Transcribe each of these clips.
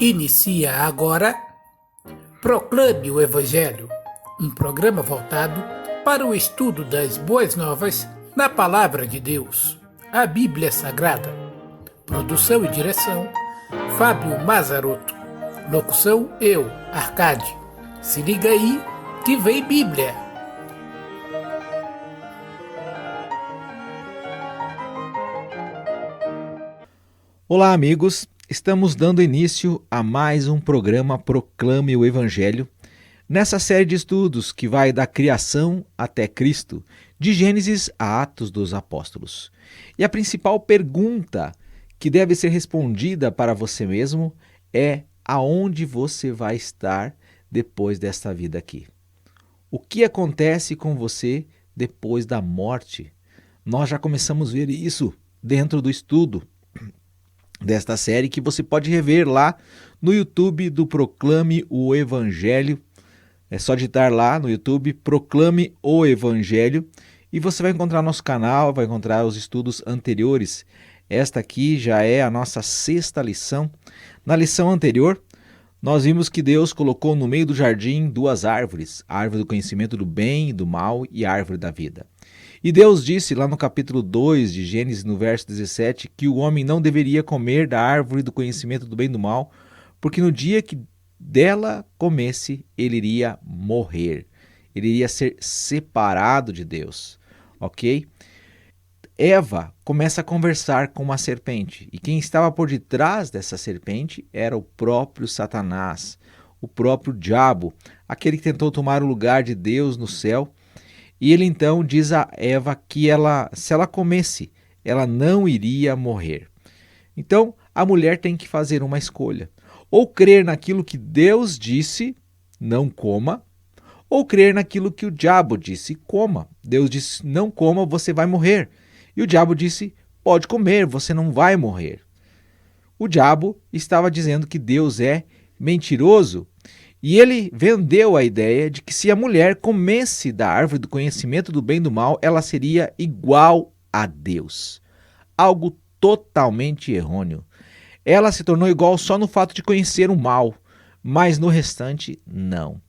Inicia agora Proclame o Evangelho, um programa voltado para o estudo das boas novas na Palavra de Deus, a Bíblia Sagrada. Produção e direção, Fábio Mazzaroto. Locução, eu, Arcade. Se liga aí que vem Bíblia. Olá, amigos. Estamos dando início a mais um programa Proclame o Evangelho, nessa série de estudos que vai da criação até Cristo, de Gênesis a Atos dos Apóstolos. E a principal pergunta que deve ser respondida para você mesmo é: aonde você vai estar depois desta vida aqui? O que acontece com você depois da morte? Nós já começamos a ver isso dentro do estudo desta série, que você pode rever lá no YouTube do Proclame o Evangelho. É só digitar lá no YouTube Proclame o Evangelho e você vai encontrar nosso canal, vai encontrar os estudos anteriores. Esta aqui já é a nossa sexta lição. Na lição anterior, nós vimos que Deus colocou no meio do jardim duas árvores, a árvore do conhecimento do bem e do mal e a árvore da vida. E Deus disse lá no capítulo 2 de Gênesis, no verso 17, que o homem não deveria comer da árvore do conhecimento do bem e do mal, porque no dia que dela comesse, ele iria morrer. Ele iria ser separado de Deus, ok? Eva começa a conversar com uma serpente, e quem estava por detrás dessa serpente era o próprio Satanás, o próprio diabo, aquele que tentou tomar o lugar de Deus no céu. E ele então diz a Eva que se ela comesse, ela não iria morrer. Então, a mulher tem que fazer uma escolha. Ou crer naquilo que Deus disse, não coma, ou crer naquilo que o diabo disse, coma. Deus disse, não coma, você vai morrer. E o diabo disse, pode comer, você não vai morrer. O diabo estava dizendo que Deus é mentiroso. E ele vendeu a ideia de que se a mulher comesse da árvore do conhecimento do bem e do mal, ela seria igual a Deus. Algo totalmente errôneo. Ela se tornou igual só no fato de conhecer o mal, mas no restante, não.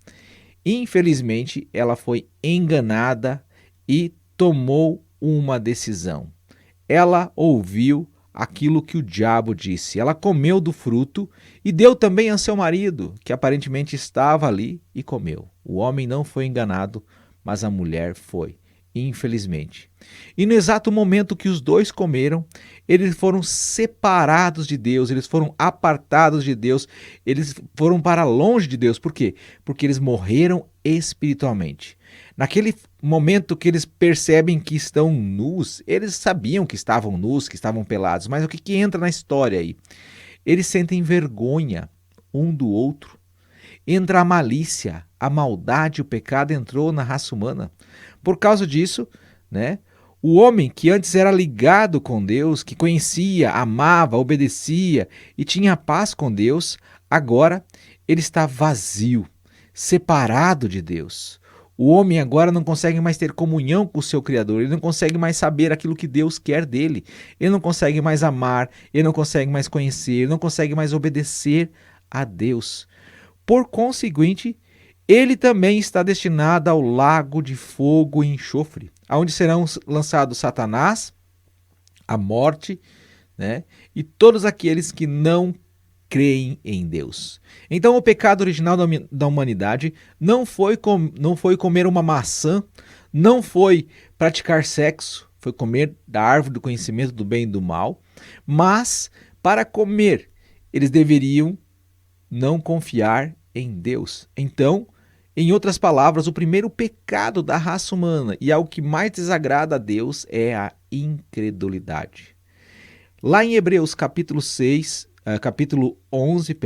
Infelizmente, ela foi enganada e tomou uma decisão. Ela ouviu aquilo que o diabo disse. Ela comeu do fruto e deu também a seu marido, que aparentemente estava ali, e comeu. O homem não foi enganado, mas a mulher foi, infelizmente. E no exato momento que os dois comeram, eles foram separados de Deus, eles foram apartados de Deus, eles foram para longe de Deus. Por quê? Porque eles morreram espiritualmente. Naquele momento que eles percebem que estão nus, eles sabiam que estavam nus, que estavam pelados, mas o que entra na história aí? Eles sentem vergonha um do outro. Entra a malícia, a maldade, o pecado entrou na raça humana. Por causa disso, o homem que antes era ligado com Deus, que conhecia, amava, obedecia e tinha paz com Deus, agora ele está vazio, separado de Deus. O homem agora não consegue mais ter comunhão com o seu Criador, ele não consegue mais saber aquilo que Deus quer dele, ele não consegue mais amar, ele não consegue mais conhecer, ele não consegue mais obedecer a Deus. Por conseguinte, ele também está destinado ao lago de fogo e enxofre, onde serão lançados Satanás, a morte, e todos aqueles que não creem em Deus. Então o pecado original da humanidade não foi comer uma maçã, não foi praticar sexo, foi comer da árvore do conhecimento do bem e do mal, mas para comer eles deveriam não confiar em Deus. Então, em outras palavras, o primeiro pecado da raça humana e algo que mais desagrada a Deus é a incredulidade. Lá em Hebreus capítulo 11,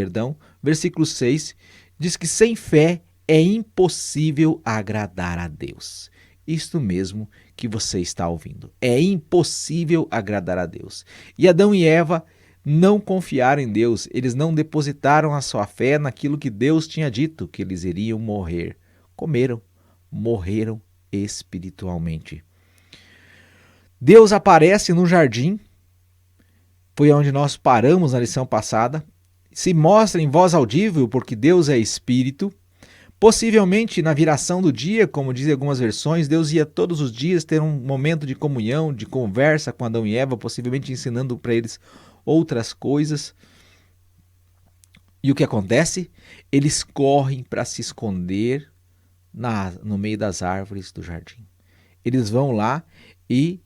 versículo 6, diz que sem fé é impossível agradar a Deus. Isto mesmo que você está ouvindo. É impossível agradar a Deus. E Adão e Eva não confiaram em Deus, eles não depositaram a sua fé naquilo que Deus tinha dito, que eles iriam morrer. Comeram, morreram espiritualmente. Deus aparece no jardim, foi onde nós paramos na lição passada. se mostra em voz audível, porque Deus é espírito. Possivelmente na viração do dia, como dizem algumas versões, Deus ia todos os dias ter um momento de comunhão, de conversa com Adão e Eva, possivelmente ensinando para eles outras coisas. E o que acontece? Eles correm para se esconder no meio das árvores do jardim. Eles vão lá e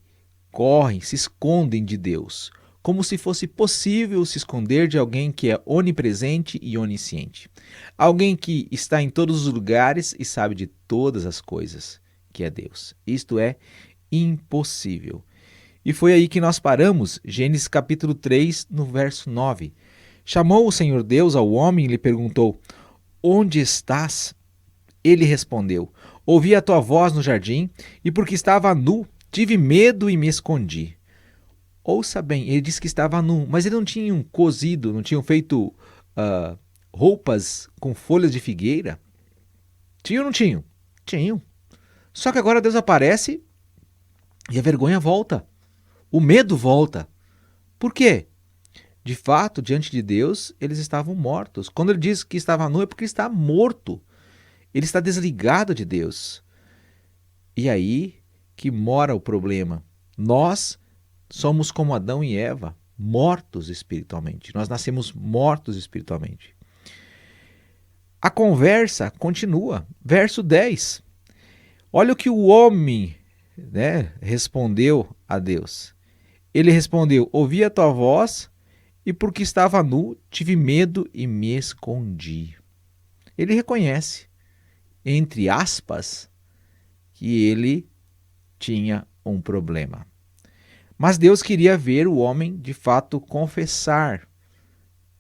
correm, se escondem de Deus, como se fosse possível se esconder de alguém que é onipresente e onisciente. Alguém que está em todos os lugares e sabe de todas as coisas, que é Deus. Isto é impossível. E foi aí que nós paramos, Gênesis capítulo 3, no verso 9. Chamou o Senhor Deus ao homem e lhe perguntou: onde estás? Ele respondeu: ouvi a tua voz no jardim, e porque estava nu, tive medo e me escondi. Ouça bem, ele disse que estava nu, mas ele não tinha cozido, não tinham feito roupas com folhas de figueira? Tinham ou não tinham? Tinham. Só que agora Deus aparece e a vergonha volta. O medo volta. Por quê? De fato, diante de Deus, eles estavam mortos. Quando ele diz que estava nu, é porque está morto. Ele está desligado de Deus. E aí que mora o problema. Nós somos como Adão e Eva, mortos espiritualmente. Nós nascemos mortos espiritualmente. A conversa continua. Verso 10. Olha o que o homem, respondeu a Deus. Ele respondeu: ouvi a tua voz e porque estava nu, tive medo e me escondi. Ele reconhece, entre aspas, que ele tinha um problema. Mas Deus queria ver o homem, de fato, confessar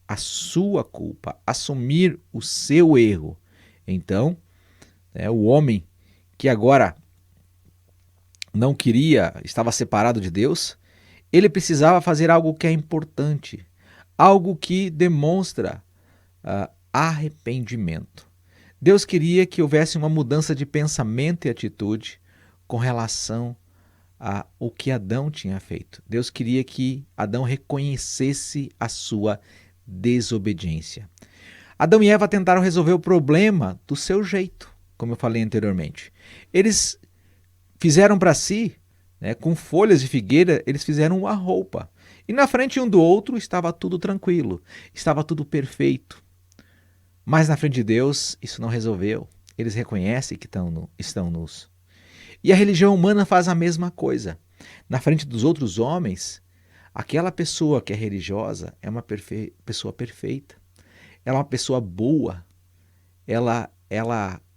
a sua culpa, assumir o seu erro. Então, o homem que agora não queria, estava separado de Deus, ele precisava fazer algo que é importante, algo que demonstra arrependimento. Deus queria que houvesse uma mudança de pensamento e atitude com relação o que Adão tinha feito. Deus queria que Adão reconhecesse a sua desobediência. Adão e Eva tentaram resolver o problema do seu jeito, como eu falei anteriormente. Eles fizeram para si, com folhas de figueira, eles fizeram uma roupa. E na frente um do outro estava tudo tranquilo, estava tudo perfeito. Mas na frente de Deus isso não resolveu. Eles reconhecem que estão nus. E a religião humana faz a mesma coisa. Na frente dos outros homens, aquela pessoa que é religiosa é uma pessoa perfeita. Ela é uma pessoa boa. Ela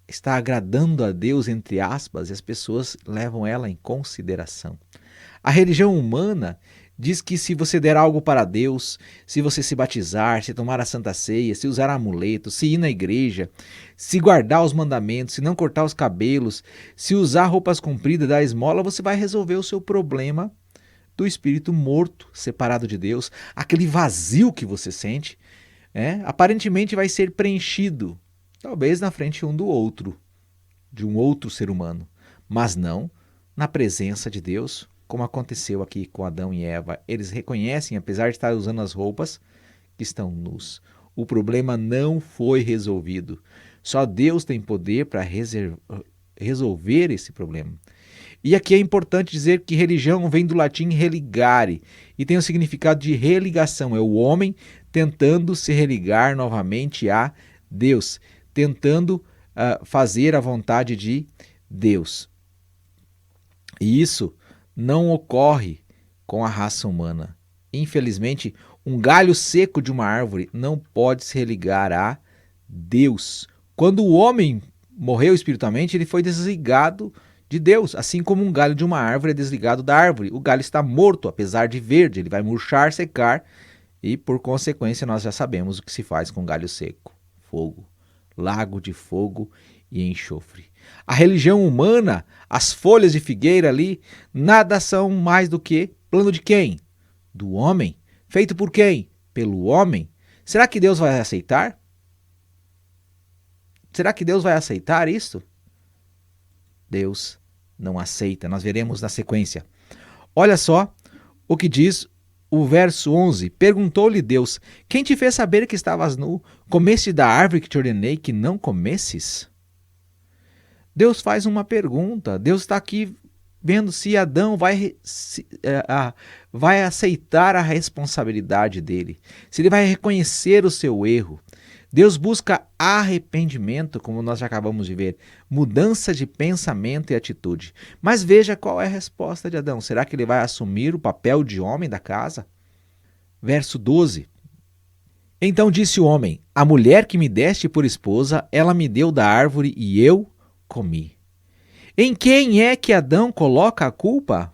está agradando a Deus, entre aspas, e as pessoas levam ela em consideração. A religião humana diz que se você der algo para Deus, se você se batizar, se tomar a Santa Ceia, se usar amuleto, se ir na igreja, se guardar os mandamentos, se não cortar os cabelos, se usar roupas compridas, dar esmola, você vai resolver o seu problema do espírito morto, separado de Deus. Aquele vazio que você sente, aparentemente vai ser preenchido, talvez na frente um do outro, de um outro ser humano, mas não na presença de Deus, como aconteceu aqui com Adão e Eva. Eles reconhecem, apesar de estar usando as roupas, que estão nus. O problema não foi resolvido. Só Deus tem poder para resolver esse problema. E aqui é importante dizer que religião vem do latim religare e tem o significado de religação. É o homem tentando se religar novamente a Deus, tentando fazer a vontade de Deus. E isso não ocorre com a raça humana. Infelizmente, um galho seco de uma árvore não pode se religar a Deus. Quando o homem morreu espiritualmente, ele foi desligado de Deus, assim como um galho de uma árvore é desligado da árvore. O galho está morto, apesar de verde, ele vai murchar, secar e, por consequência, nós já sabemos o que se faz com galho seco: fogo, lago de fogo e enxofre. A religião humana, as folhas de figueira ali, nada são mais do que plano de quem? Do homem. Feito por quem? Pelo homem. Será que Deus vai aceitar? Será que Deus vai aceitar isso? Deus não aceita. Nós veremos na sequência. Olha só o que diz o verso 11, perguntou-lhe Deus, quem te fez saber que estavas nu? Comeste da árvore que te ordenei que não comesses? Deus faz uma pergunta, Deus está aqui vendo se Adão vai aceitar a responsabilidade dele, se ele vai reconhecer o seu erro. Deus busca arrependimento, como nós já acabamos de ver, mudança de pensamento e atitude. Mas veja qual é a resposta de Adão. Será que ele vai assumir o papel de homem da casa? Verso 12. Então disse o homem, a mulher que me deste por esposa, ela me deu da árvore e eu comi. Em quem é que Adão coloca a culpa?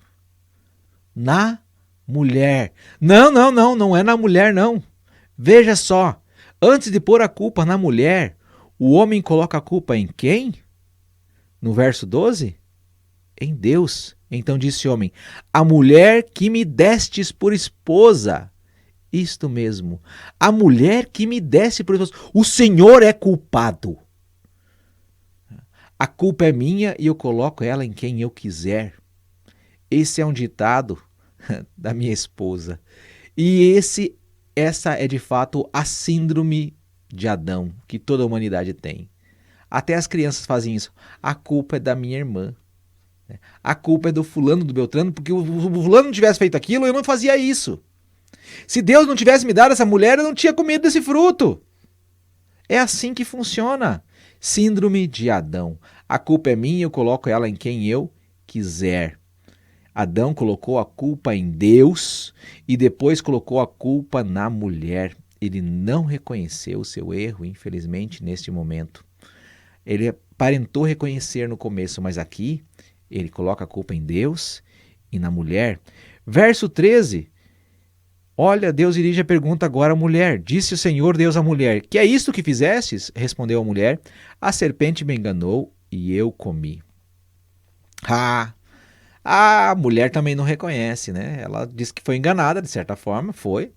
Na mulher. Não é na mulher não. Veja só, antes de pôr a culpa na mulher, o homem coloca a culpa em quem? No verso 12? Em Deus. Então disse o homem, a mulher que me destes por esposa. Isto mesmo, a mulher que me deste por esposa. O Senhor é culpado. A culpa é minha e eu coloco ela em quem eu quiser. Esse é um ditado da minha esposa. E essa é de fato a síndrome de Adão, que toda a humanidade tem. Até as crianças fazem isso. A culpa é da minha irmã. A culpa é do fulano, do Beltrano, porque o fulano não tivesse feito aquilo, eu não fazia isso. Se Deus não tivesse me dado essa mulher, eu não tinha comido desse fruto. É assim que funciona. Síndrome de Adão. A culpa é minha, eu coloco ela em quem eu quiser. Adão colocou a culpa em Deus e depois colocou a culpa na mulher. Ele não reconheceu o seu erro, infelizmente, neste momento. Ele aparentou reconhecer no começo, mas aqui ele coloca a culpa em Deus e na mulher. Verso 13. Olha, Deus dirige a pergunta agora à mulher. Disse o Senhor Deus à mulher, que é isto que fizestes? Respondeu a mulher, a serpente me enganou e eu comi. A mulher também não reconhece, né? Ela diz que foi enganada, de certa forma, foi.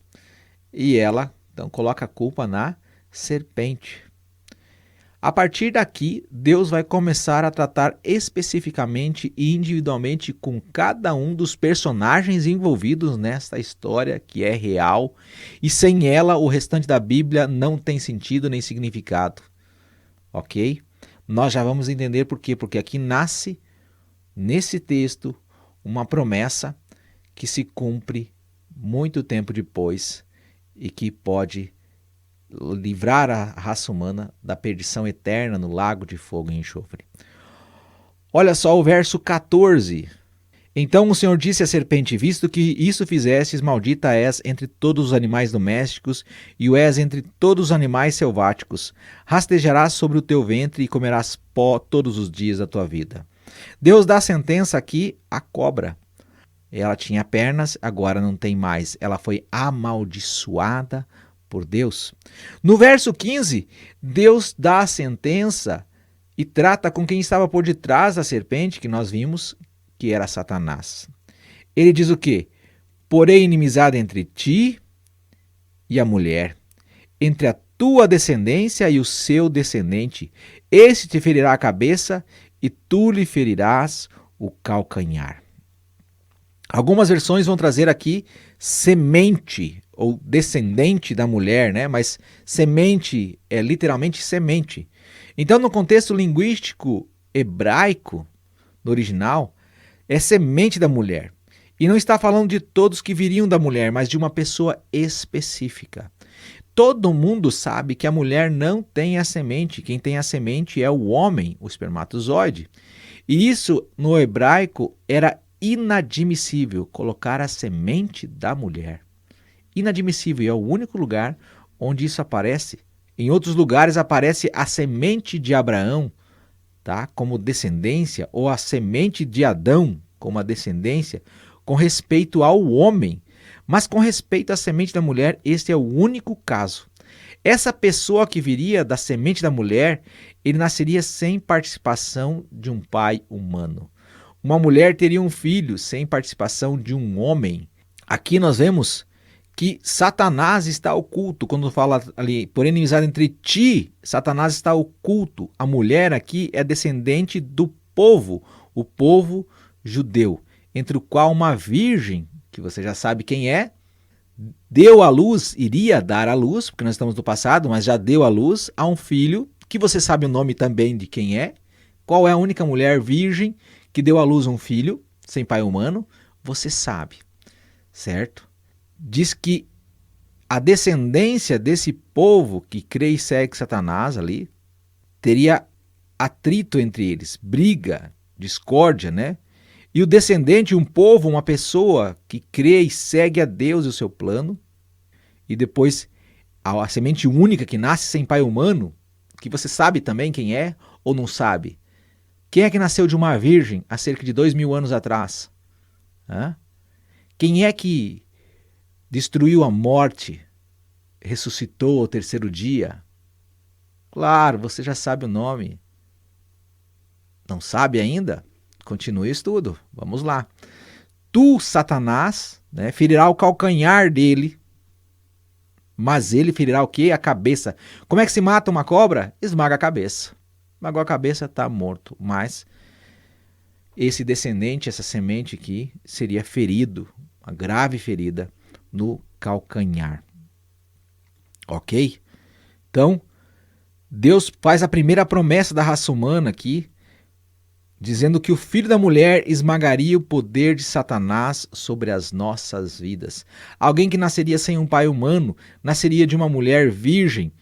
E ela, então, coloca a culpa na serpente. A partir daqui, Deus vai começar a tratar especificamente e individualmente com cada um dos personagens envolvidos nesta história que é real e sem ela o restante da Bíblia não tem sentido nem significado. Ok? Nós já vamos entender por quê. Porque aqui nasce, nesse texto, uma promessa que se cumpre muito tempo depois e que pode livrar a raça humana da perdição eterna no lago de fogo e enxofre. Olha só o verso 14. Então o Senhor disse à serpente, visto que isso fizestes, maldita és entre todos os animais domésticos e o és entre todos os animais selváticos. Rastejarás sobre o teu ventre e comerás pó todos os dias da tua vida. Deus dá a sentença aqui à cobra. Ela tinha pernas, agora não tem mais. Ela foi amaldiçoada por Deus. No verso 15, Deus dá a sentença e trata com quem estava por detrás da serpente, que nós vimos que era Satanás. Ele diz o quê? Porém inimizade entre ti e a mulher, entre a tua descendência e o seu descendente. Esse te ferirá a cabeça e tu lhe ferirás o calcanhar. Algumas versões vão trazer aqui semente ou descendente da mulher, né? Mas semente é literalmente semente. Então, no contexto linguístico hebraico, no original, é semente da mulher. E não está falando de todos que viriam da mulher, mas de uma pessoa específica. Todo mundo sabe que a mulher não tem a semente. Quem tem a semente é o homem, o espermatozoide. E isso, no hebraico, era inadmissível, colocar a semente da mulher. Inadmissível, e é o único lugar onde isso aparece. Em outros lugares aparece a semente de Abraão, tá? Como descendência, ou a semente de Adão como a descendência, com respeito ao homem. Mas com respeito à semente da mulher, este é o único caso. Essa pessoa que viria da semente da mulher, ele nasceria sem participação de um pai humano. Uma mulher teria um filho sem participação de um homem. Aqui nós vemos que Satanás está oculto. Quando fala ali, por inimizade entre ti, Satanás está oculto. A mulher aqui é descendente do povo, o povo judeu, entre o qual uma virgem, que você já sabe quem é, deu à luz, iria dar à luz, porque nós estamos no passado, mas já deu à luz a um filho, que você sabe o nome também de quem é. Qual é a única mulher virgem que deu à luz um filho, sem pai humano? Você sabe, certo? Diz que a descendência desse povo que crê e segue Satanás ali, teria atrito entre eles, briga, discórdia, né? E o descendente, um povo, uma pessoa que crê e segue a Deus e o seu plano, e depois a semente única que nasce sem pai humano, que você sabe também quem é ou não sabe? Quem é que nasceu de uma virgem há cerca de 2000 anos atrás? Hã? Quem é que destruiu a morte, ressuscitou ao terceiro dia? Claro, você já sabe o nome. Não sabe ainda? Continue o estudo. Vamos lá. Tu, Satanás, né, ferirá o calcanhar dele, mas ele ferirá o quê? A cabeça. Como é que se mata uma cobra? Esmaga a cabeça. Esmagou a cabeça, está morto. Mas esse descendente, essa semente aqui, seria ferido, uma grave ferida no calcanhar. Ok? Então, Deus faz a primeira promessa da raça humana aqui, dizendo que o filho da mulher esmagaria o poder de Satanás sobre as nossas vidas. Alguém que nasceria sem um pai humano, nasceria de uma mulher virgem,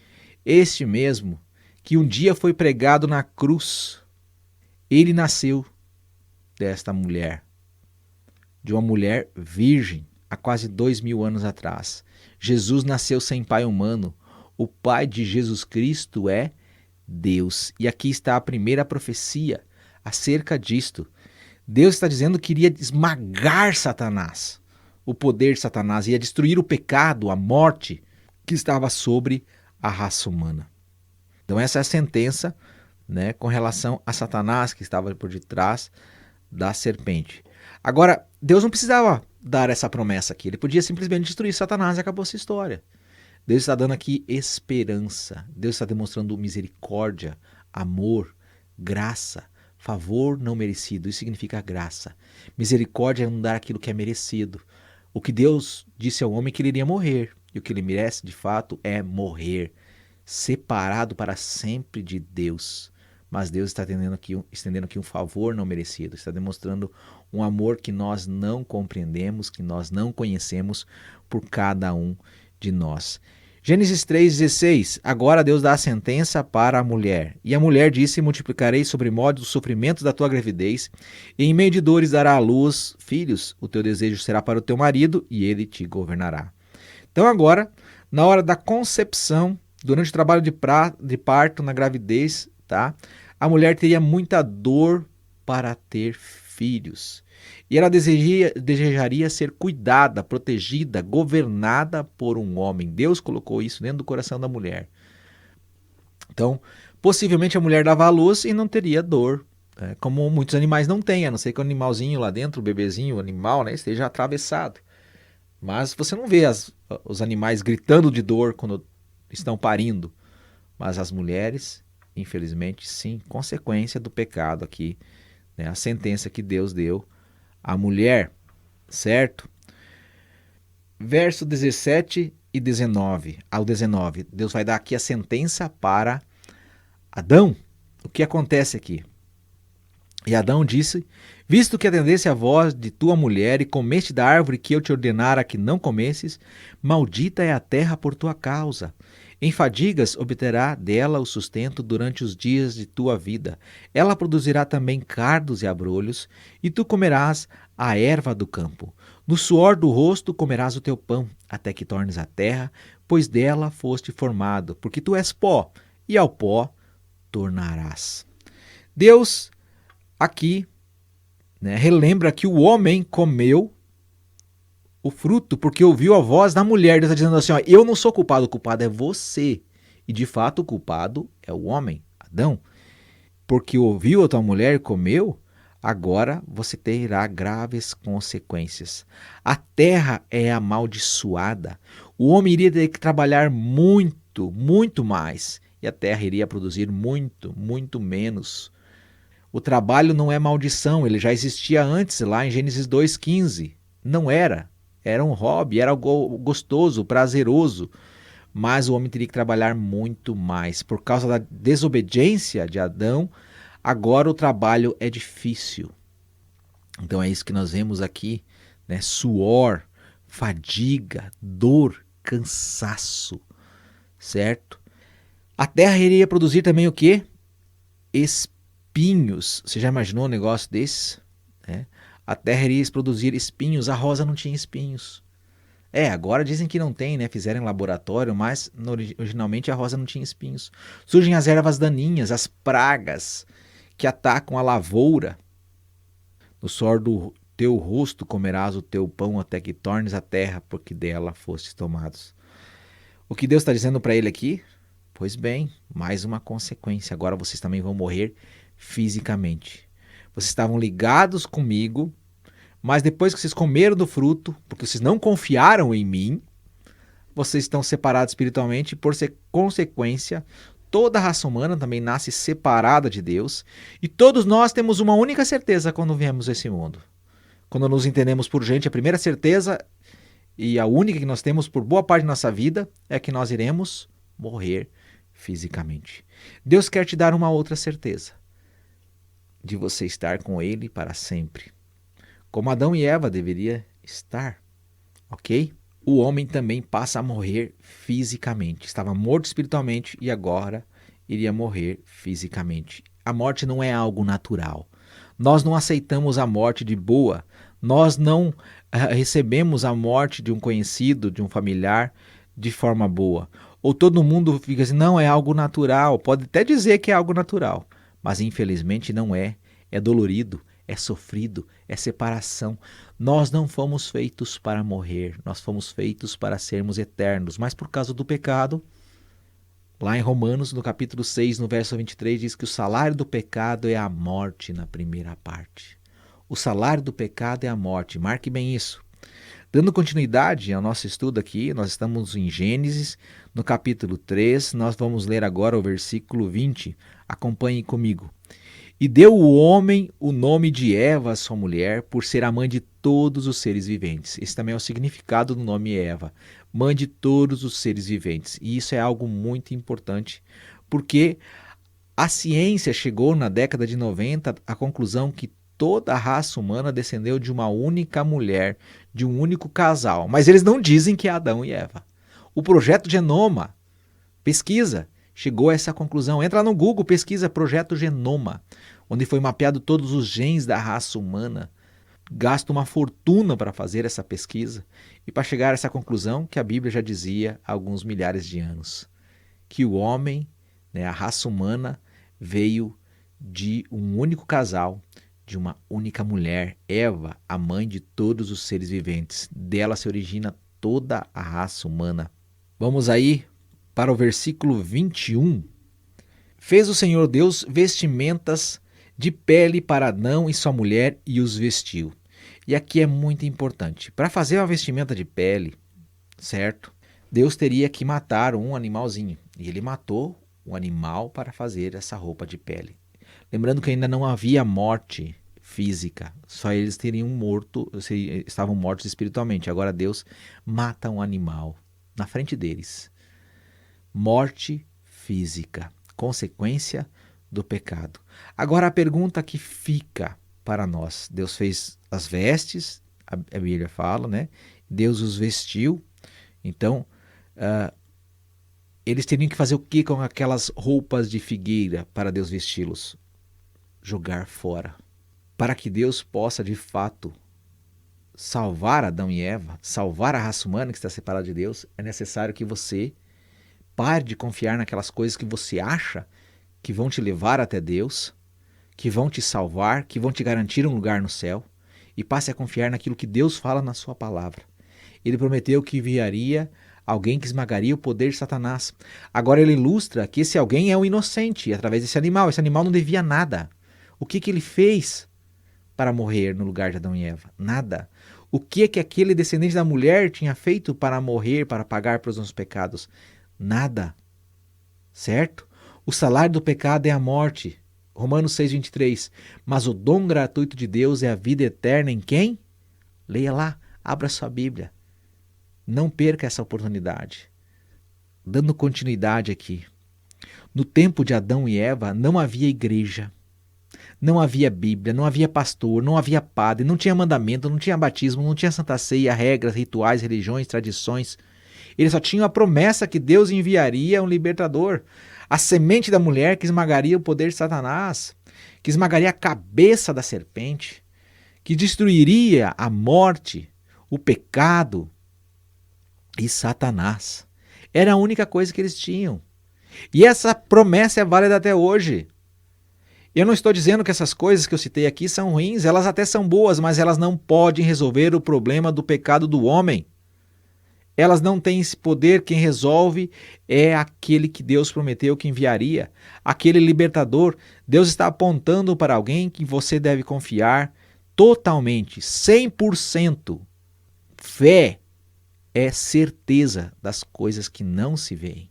este mesmo que um dia foi pregado na cruz. Ele nasceu desta mulher, de uma mulher virgem, há quase 2000 anos atrás. Jesus nasceu sem pai humano. O pai de Jesus Cristo é Deus. E aqui está a primeira profecia acerca disto. Deus está dizendo que iria esmagar Satanás, o poder de Satanás, ia destruir o pecado, a morte que estava sobre a raça humana. Então essa é a sentença, né, com relação a Satanás, que estava por detrás da serpente. Agora, Deus não precisava dar essa promessa aqui, ele podia simplesmente destruir Satanás e acabou essa história. Deus está dando aqui esperança, Deus está demonstrando misericórdia, amor, graça, favor não merecido. Isso significa graça. Misericórdia é não dar aquilo que é merecido. O que Deus disse ao homem é que ele iria morrer, e o que ele merece de fato é morrer, separado para sempre de Deus. Mas Deus está estendendo aqui um favor não merecido, está demonstrando um amor que nós não compreendemos, que nós não conhecemos por cada um de nós. Gênesis 3,16. Agora Deus dá a sentença para a mulher. E a mulher disse: multiplicarei sobremodo os sofrimentos da tua gravidez, e em meio de dores dará à luz filhos. O teu desejo será para o teu marido, e ele te governará. Então agora, na hora da concepção, durante o trabalho de parto, na gravidez, tá? A mulher teria muita dor para ter filhos. E ela desejaria ser cuidada, protegida, governada por um homem. Deus colocou isso dentro do coração da mulher. Então, possivelmente a mulher dava à luz e não teria dor, como muitos animais não têm, a não ser que o animalzinho lá dentro, o bebezinho, o animal, né, esteja atravessado. Mas você não vê os animais gritando de dor quando estão parindo. Mas as mulheres, infelizmente, sim, consequência do pecado aqui, né, a sentença que Deus deu à mulher, certo? Verso 17 e 19, ao 19, Deus vai dar aqui a sentença para Adão. O que acontece aqui? E Adão disse: visto que atendeste a voz de tua mulher e comeste da árvore que eu te ordenara que não comesses, maldita é a terra por tua causa. Em fadigas obterá dela o sustento durante os dias de tua vida. Ela produzirá também cardos e abrolhos, e tu comerás a erva do campo. No suor do rosto comerás o teu pão, até que tornes a terra, pois dela foste formado, porque tu és pó, e ao pó tornarás. Deus aqui, né, relembra que o homem comeu o fruto porque ouviu a voz da mulher. Deus está dizendo assim, ó, eu não sou culpado, o culpado é você. E de fato o culpado é o homem, Adão. Porque ouviu a tua mulher e comeu, agora você terá graves consequências. A terra é amaldiçoada. O homem iria ter que trabalhar muito, muito mais. E a terra iria produzir muito, muito menos. O trabalho não é maldição, ele já existia antes, lá em Gênesis 2,15. Não era. Era um hobby, era algo gostoso, prazeroso. Mas o homem teria que trabalhar muito mais. Por causa da desobediência de Adão, agora o trabalho é difícil. Então é isso que nós vemos aqui, né? Suor, fadiga, dor, cansaço, certo? A terra iria produzir também o quê? Espinhos. Você já imaginou um negócio desse? É. A terra iria produzir espinhos, a rosa não tinha espinhos. Agora dizem que não tem, né? Fizeram em laboratório, mas originalmente a rosa não tinha espinhos. Surgem as ervas daninhas, as pragas que atacam a lavoura. No suor do teu rosto comerás o teu pão até que tornes a terra, porque dela fostes tomados. O que Deus está dizendo para ele aqui? Pois bem, mais uma consequência. Agora vocês também vão morrer fisicamente. Vocês estavam ligados comigo, mas depois que vocês comeram do fruto, porque vocês não confiaram em mim, vocês estão separados espiritualmente e, por consequência, toda a raça humana também nasce separada de Deus. E todos nós temos uma única certeza quando viemos a esse mundo. Quando nos entendemos por gente, a primeira certeza e a única que nós temos por boa parte da nossa vida é que nós iremos morrer fisicamente. Deus quer te dar uma outra certeza, de você estar com Ele para sempre. Como Adão e Eva deveria estar, ok? O homem também passa a morrer fisicamente. Estava morto espiritualmente e agora iria morrer fisicamente. A morte não é algo natural. Nós não aceitamos a morte de boa. Nós não recebemos a morte de um conhecido, de um familiar, de forma boa. Ou todo mundo fica assim, não, é algo natural. Pode até dizer que é algo natural, mas infelizmente não é. É dolorido. É sofrido, é separação. Nós não fomos feitos para morrer, nós fomos feitos para sermos eternos, mas por causa do pecado, lá em Romanos, no capítulo 6, no verso 23, diz que o salário do pecado é a morte na primeira parte. O salário do pecado é a morte, marque bem isso. Dando continuidade ao nosso estudo aqui, nós estamos em Gênesis, no capítulo 3, nós vamos ler agora o versículo 20, acompanhe comigo. E deu o homem o nome de Eva, sua mulher, por ser a mãe de todos os seres viventes. Esse também é o significado do nome Eva, mãe de todos os seres viventes. E isso é algo muito importante, porque a ciência chegou na década de 90 à conclusão que toda a raça humana descendeu de uma única mulher, de um único casal. Mas eles não dizem que é Adão e Eva. O projeto Genoma, pesquisa, chegou a essa conclusão. Entra no Google, pesquisa Projeto Genoma, onde foi mapeado todos os genes da raça humana. Gasta uma fortuna para fazer essa pesquisa e para chegar a essa conclusão que a Bíblia já dizia há alguns milhares de anos. Que o homem, a raça humana, veio de um único casal, de uma única mulher, Eva, a mãe de todos os seres viventes. Dela se origina toda a raça humana. Vamos aí para o versículo 21. Fez o Senhor Deus vestimentas de pele para Adão e sua mulher e os vestiu. E aqui é muito importante. Para fazer uma vestimenta de pele, certo? Deus teria que matar um animalzinho. E ele matou um animal para fazer essa roupa de pele. Lembrando que ainda não havia morte física. Só eles estavam mortos espiritualmente. Agora Deus mata um animal na frente deles. Morte física. Consequência do pecado. Agora a pergunta que fica para nós. Deus fez as vestes, a Bíblia fala, né? Deus os vestiu. Então, eles teriam que fazer o que com aquelas roupas de figueira para Deus vesti-los? Jogar fora. Para que Deus possa, de fato, salvar Adão e Eva, salvar a raça humana que está separada de Deus, é necessário que você pare de confiar naquelas coisas que você acha que vão te levar até Deus, que vão te salvar, que vão te garantir um lugar no céu, e passe a confiar naquilo que Deus fala na sua palavra. Ele prometeu que enviaria alguém que esmagaria o poder de Satanás. Agora ele ilustra que esse alguém é um inocente, através desse animal. Esse animal não devia nada. O que ele fez para morrer no lugar de Adão e Eva? Nada. O que aquele descendente da mulher tinha feito para morrer, para pagar pelos nossos pecados? Nada. Certo? O salário do pecado é a morte. Romanos 6,23. Mas o dom gratuito de Deus é a vida eterna em quem? Leia lá. Abra sua Bíblia. Não perca essa oportunidade. Dando continuidade aqui. No tempo de Adão e Eva não havia igreja, não havia Bíblia, não havia pastor, não havia padre, não tinha mandamento, não tinha batismo, não tinha santa ceia, regras, rituais, religiões, tradições. Eles só tinham a promessa que Deus enviaria um libertador, a semente da mulher que esmagaria o poder de Satanás, que esmagaria a cabeça da serpente, que destruiria a morte, o pecado e Satanás. Era a única coisa que eles tinham. E essa promessa é válida até hoje. Eu não estou dizendo que essas coisas que eu citei aqui são ruins, elas até são boas, mas elas não podem resolver o problema do pecado do homem. Elas não têm esse poder, quem resolve é aquele que Deus prometeu que enviaria, aquele libertador. Deus está apontando para alguém que você deve confiar totalmente, 100%. Fé é certeza das coisas que não se veem.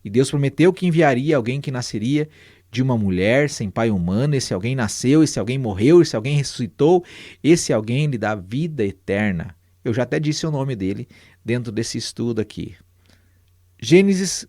E Deus prometeu que enviaria alguém que nasceria de uma mulher sem pai humano. Esse alguém nasceu, esse alguém morreu, esse alguém ressuscitou, esse alguém lhe dá vida eterna. Eu já até disse o nome dele dentro desse estudo aqui. Gênesis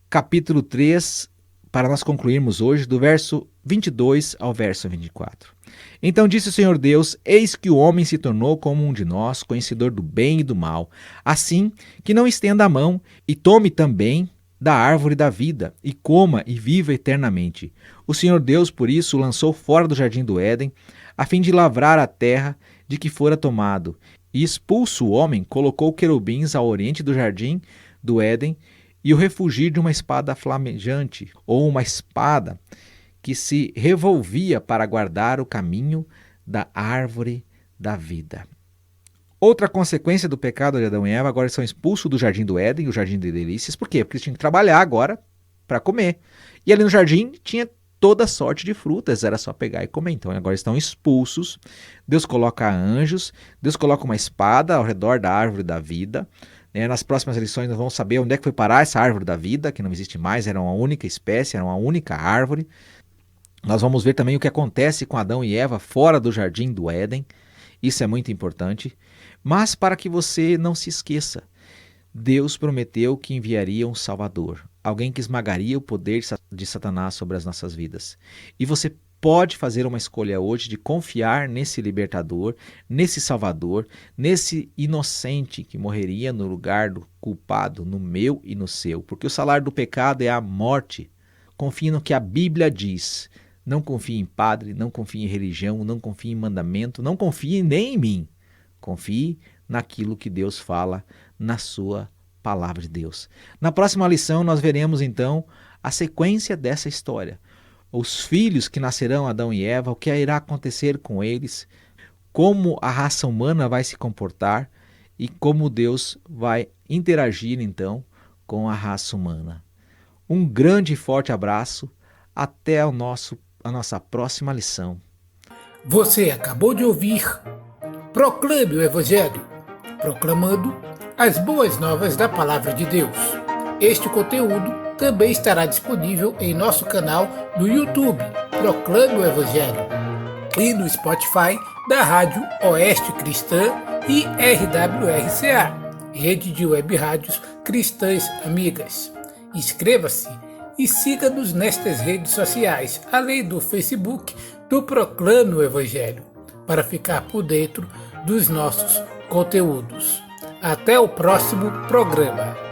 capítulo 3, para nós concluirmos hoje, do verso 22 ao verso 24. Então disse o Senhor Deus: eis que o homem se tornou como um de nós, conhecedor do bem e do mal, assim que não estenda a mão e tome também da árvore da vida, e coma e viva eternamente. O Senhor Deus, por isso, o lançou fora do jardim do Éden, a fim de lavrar a terra de que fora tomado. E expulso o homem, colocou querubins ao oriente do jardim do Éden, e o refugiu de uma espada flamejante, ou uma espada que se revolvia para guardar o caminho da árvore da vida. Outra consequência do pecado de Adão e Eva, agora eles são expulsos do jardim do Éden, o jardim de delícias. Por quê? Porque eles tinham que trabalhar agora para comer. E ali no jardim tinha toda sorte de frutas, era só pegar e comer. Então agora estão expulsos. Deus coloca anjos, Deus coloca uma espada ao redor da árvore da vida. Nas próximas lições nós vamos saber onde é que foi parar essa árvore da vida, que não existe mais, era uma única espécie, era uma única árvore. Nós vamos ver também o que acontece com Adão e Eva fora do jardim do Éden. Isso é muito importante. Mas para que você não se esqueça, Deus prometeu que enviaria um Salvador, alguém que esmagaria o poder de Satanás sobre as nossas vidas. E você pode fazer uma escolha hoje de confiar nesse libertador, nesse Salvador, nesse inocente que morreria no lugar do culpado, no meu e no seu. Porque o salário do pecado é a morte. Confie no que a Bíblia diz. Não confie em padre, não confie em religião, não confie em mandamento, não confie nem em mim. Confie naquilo que Deus fala na sua palavra de Deus. Na próxima lição nós veremos então a sequência dessa história. Os filhos que nascerão Adão e Eva, o que irá acontecer com eles, como a raça humana vai se comportar e como Deus vai interagir então com a raça humana. Um grande e forte abraço, até a nossa próxima lição. Você acabou de ouvir Proclame o Evangelho, proclamando as boas novas da Palavra de Deus. Este conteúdo também estará disponível em nosso canal do YouTube, Proclame o Evangelho, e no Spotify da Rádio Oeste Cristã e RWRCA, Rede de Web Rádios Cristãs Amigas. Inscreva-se e siga-nos nestas redes sociais, além do Facebook do Proclame o Evangelho, para ficar por dentro dos nossos conteúdos. Até o próximo programa.